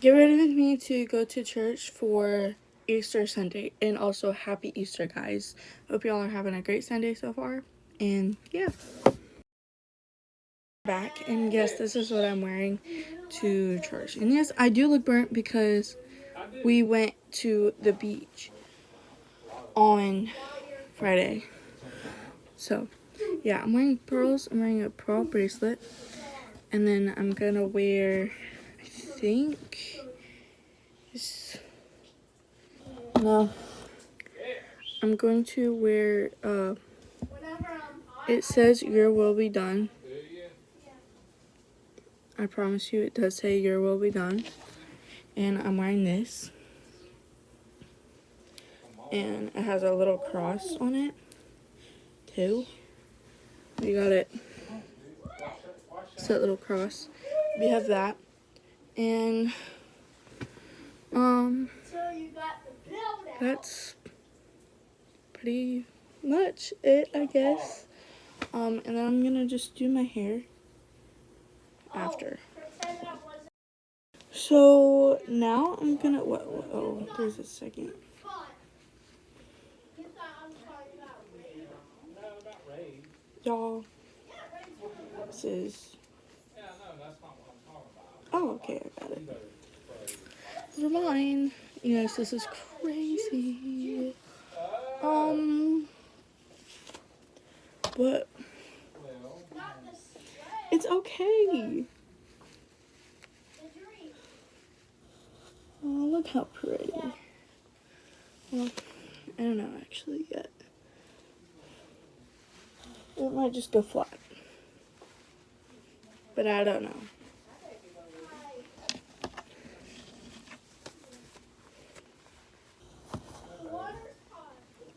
get ready with me to go to church for Easter Sunday. And also, happy Easter, guys. Hope y'all are having a great Sunday so far. And yeah. Back, and yes, this is what I'm wearing to church. And yes, I do look burnt because we went to the beach on Friday. So yeah, I'm wearing pearls. I'm wearing a pearl bracelet, and then I'm gonna wear, I think, no, I'm going to wear, it says your will be done. I promise you it does say your will be done. And I'm wearing this. And it has a little cross on it, too. We got it. It's that little cross. We have that. And, that's pretty much it, I guess. And then I'm gonna just do my hair after. So now I'm gonna, oh, there's a second. Y'all, this is, oh, okay, I got it. Never mind. Yes, this is crazy. But it's okay. Oh, look how pretty. Well, I don't know actually yet. It might just go flat. But I don't know.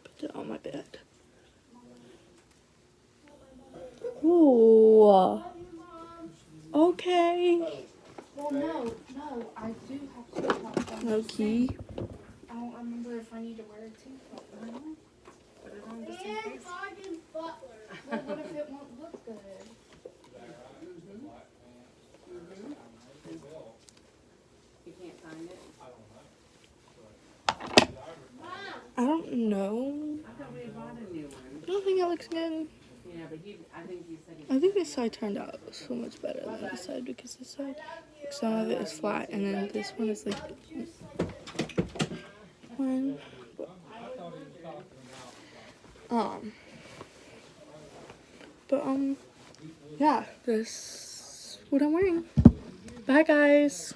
Put it on my bed. Ooh. Okay. Well, no, I do have to talk about Low key. I don't remember if I need to wear a toothbrush or not. Put it on just in case. Well, what if it won't look good? You can't find it? I don't know. I thought we bought a new one. I don't think it looks good. Yeah, but I think you said I think this side turned out so much better than this side because this side, like, some of it is flat, and then this one is like one. But yeah, this is what I'm wearing. Bye, guys.